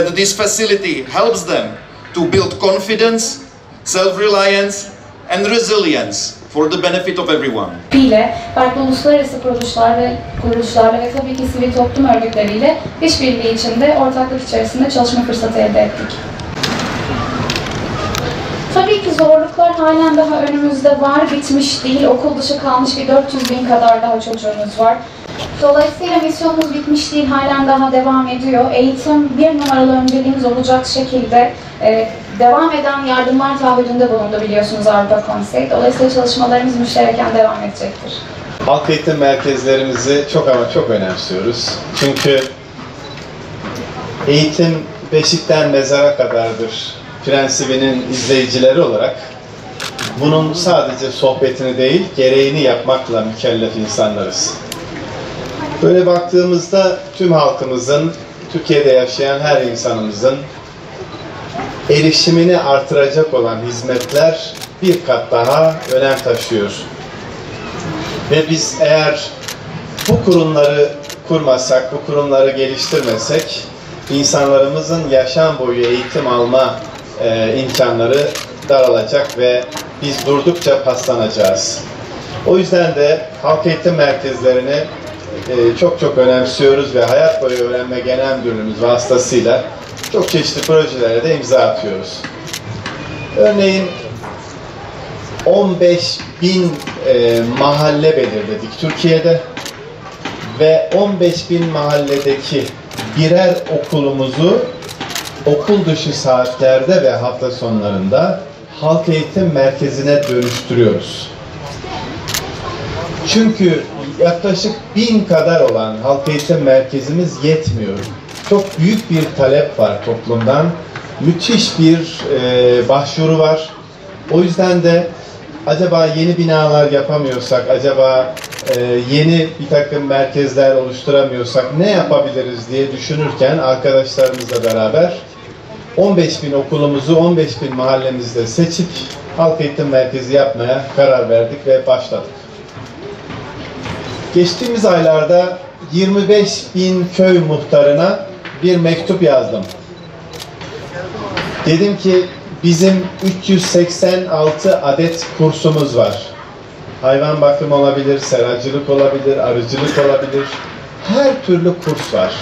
that this facility helps them to build confidence, self-reliance and resilience for the benefit of everyone. Farklı uluslararası kuruluşlarla ve tabii ki sivil toplum örgütleriyle işbirliği içinde, ortaklık içerisinde çalışma fırsatı elde ettik. Tabii ki zorluklar halen daha önümüzde var, bitmiş değil. Okul dışı kalmış bir 400.000 kadar daha çocuğumuz var. Dolayısıyla misyonumuz bitmiş değil, halen daha devam ediyor. Eğitim bir numaralı önceliğimiz olacak şekilde devam eden yardımlar taahhüdünde bulundu biliyorsunuz Avrupa Konseyi. Dolayısıyla çalışmalarımız müştereken devam edecektir. Halk eğitim merkezlerimizi çok ama çok önemsiyoruz. Çünkü eğitim beşikten mezara kadardır prensibinin izleyicileri olarak bunun sadece sohbetini değil, gereğini yapmakla mükellef insanlarız. Böyle baktığımızda tüm halkımızın, Türkiye'de yaşayan her insanımızın erişimini artıracak olan hizmetler bir kat daha önem taşıyor. Ve biz eğer bu kurumları kurmasak, bu kurumları geliştirmesek, insanlarımızın yaşam boyu eğitim alma imkanları daralacak ve biz durdukça paslanacağız. O yüzden de halk eğitim merkezlerini çok çok önemsiyoruz ve Hayat Boyu Öğrenme Genel Müdürlüğümüz vasıtasıyla çok çeşitli projelere de imza atıyoruz. Örneğin 15.000 mahalle belirledik Türkiye'de ve 15.000 mahalledeki birer okulumuzu okul dışı saatlerde ve hafta sonlarında halk eğitim merkezine dönüştürüyoruz. Çünkü yaklaşık 1000 kadar olan halk eğitim merkezimiz yetmiyor. Çok büyük bir talep var toplumdan. Müthiş bir başvuru var. O yüzden de acaba yeni binalar yapamıyorsak, acaba yeni bir takım merkezler oluşturamıyorsak ne yapabiliriz diye düşünürken arkadaşlarımızla beraber 15.000 okulumuzu 15.000 mahallemizde seçip halk eğitim merkezi yapmaya karar verdik ve başladık. Geçtiğimiz aylarda 25.000 köy muhtarına bir mektup yazdım. Dedim ki bizim 386 adet kursumuz var. Hayvan bakımı olabilir, seracılık olabilir, arıcılık olabilir. Her türlü kurs var.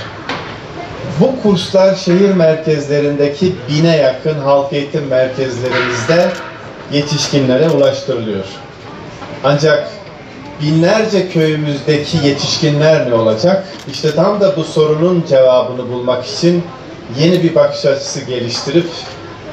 Bu kurslar şehir merkezlerindeki 1000'e yakın halk eğitim merkezlerimizde yetişkinlere ulaştırılıyor. Ancak binlerce köyümüzdeki yetişkinler ne olacak? İşte tam da bu sorunun cevabını bulmak için yeni bir bakış açısı geliştirip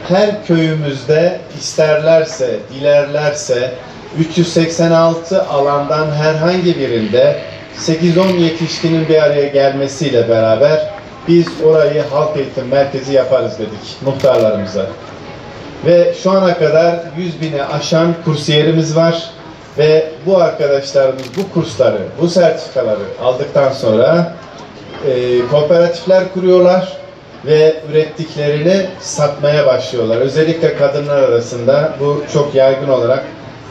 her köyümüzde isterlerse, dilerlerse 386 alandan herhangi birinde 8-10 yetişkinin bir araya gelmesiyle beraber biz orayı halk eğitim merkezi yaparız dedik muhtarlarımıza. Ve şu ana kadar 100.000'i aşan kursiyerimiz var. Ve bu arkadaşlarımız bu kursları, bu sertifikaları aldıktan sonra kooperatifler kuruyorlar ve ürettiklerini satmaya başlıyorlar. Özellikle kadınlar arasında bu çok yaygın olarak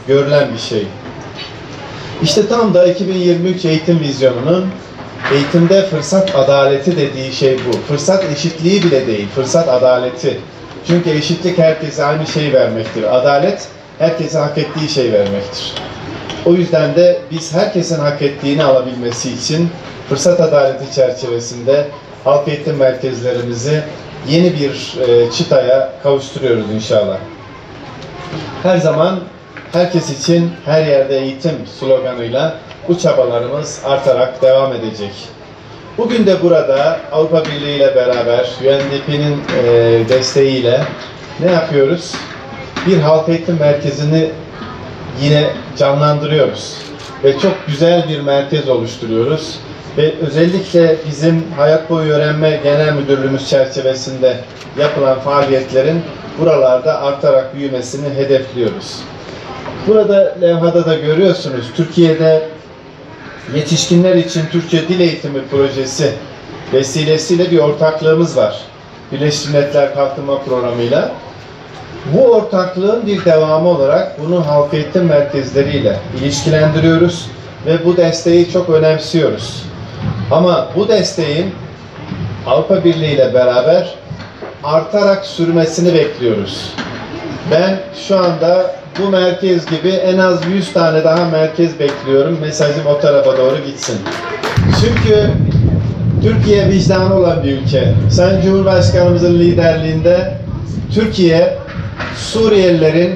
görülen bir şey. İşte tam da 2023 eğitim vizyonunun eğitimde fırsat adaleti dediği şey bu. Fırsat eşitliği bile değil, fırsat adaleti. Çünkü eşitlik herkese aynı şeyi vermektir. Adalet herkese hak ettiği şey vermektir. O yüzden de biz herkesin hak ettiğini alabilmesi için fırsat adaleti çerçevesinde halk eğitim merkezlerimizi yeni bir çıtaya kavuşturuyoruz inşallah. Her zaman herkes için her yerde eğitim sloganıyla bu çabalarımız artarak devam edecek. Bugün de burada Avrupa Birliği ile beraber UNDP'nin desteğiyle ne yapıyoruz? Bir halk eğitim merkezini yine canlandırıyoruz ve çok güzel bir merkez oluşturuyoruz ve özellikle bizim Hayat Boyu Öğrenme Genel Müdürlüğümüz çerçevesinde yapılan faaliyetlerin buralarda artarak büyümesini hedefliyoruz. Burada levhada da görüyorsunuz, Türkiye'de yetişkinler için Türkçe Dil Eğitimi Projesi vesilesiyle bir ortaklığımız var. Birleşmiş Milletler Kalkınma Programı'yla. Bu ortaklığın bir devamı olarak bunu halk eğitim merkezleriyle ilişkilendiriyoruz ve bu desteği çok önemsiyoruz. Ama bu desteğin Avrupa Birliği ile beraber artarak sürmesini bekliyoruz. Ben şu anda bu merkez gibi en az 100 tane daha merkez bekliyorum. Mesajım o tarafa doğru gitsin. Çünkü Türkiye vicdanı olan bir ülke. Sayın Cumhurbaşkanımızın liderliğinde Türkiye, Suriyelilerin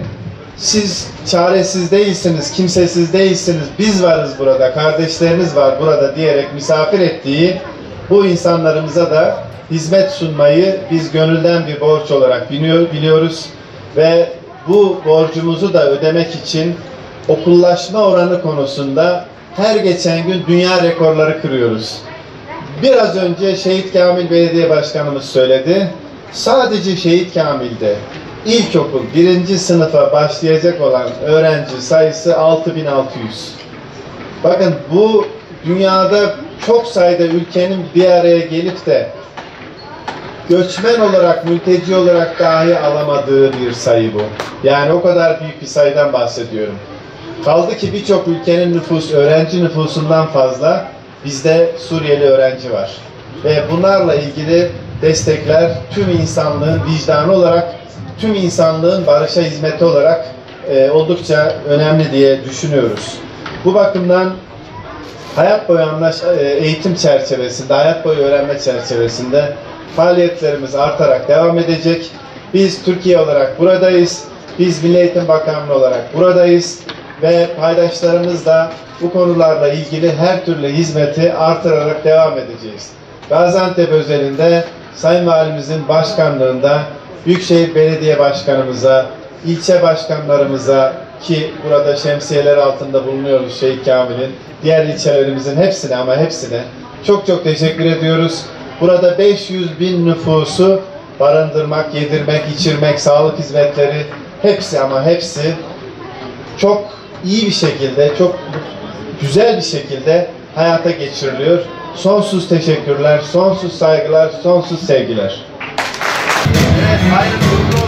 siz çaresiz değilsiniz, kimsesiz değilsiniz, biz varız burada, kardeşleriniz var burada diyerek misafir ettiği bu insanlarımıza da hizmet sunmayı biz gönülden bir borç olarak biliyoruz ve bu borcumuzu da ödemek için okullaşma oranı konusunda her geçen gün dünya rekorları kırıyoruz. Biraz önce Şehit Kamil Belediye Başkanımız söyledi. Sadece Şehit Kamil'de ilkokul 1. sınıfa başlayacak olan öğrenci sayısı 6600. Bakın bu dünyada çok sayıda ülkenin bir araya gelip de göçmen olarak, mülteci olarak dahi alamadığı bir sayı bu. Yani o kadar büyük bir sayıdan bahsediyorum. Kaldı ki birçok ülkenin öğrenci nüfusundan fazla bizde Suriyeli öğrenci var. Ve bunlarla ilgili destekler tüm insanlığın vicdanı olarak, tüm insanlığın barışa hizmeti olarak oldukça önemli diye düşünüyoruz. Bu bakımdan hayat boyu eğitim çerçevesinde, hayat boyu öğrenme çerçevesinde faaliyetlerimiz artarak devam edecek. Biz Türkiye olarak buradayız. Biz Milli Eğitim Bakanlığı olarak buradayız. Ve paydaşlarımız da bu konularla ilgili her türlü hizmeti artırarak devam edeceğiz. Gaziantep özelinde Sayın Valimizin başkanlığında Büyükşehir Belediye Başkanımıza, ilçe başkanlarımıza ki burada şemsiyeler altında bulunuyoruz Şehit Kamil'in, diğer ilçelerimizin hepsine ama hepsine çok çok teşekkür ediyoruz. Burada 500.000 nüfusu barındırmak, yedirmek, içirmek, sağlık hizmetleri hepsi ama hepsi çok iyi bir şekilde, çok güzel bir şekilde hayata geçiriliyor. Sonsuz teşekkürler, sonsuz saygılar, sonsuz sevgiler. Evet, hayırlı uğurlu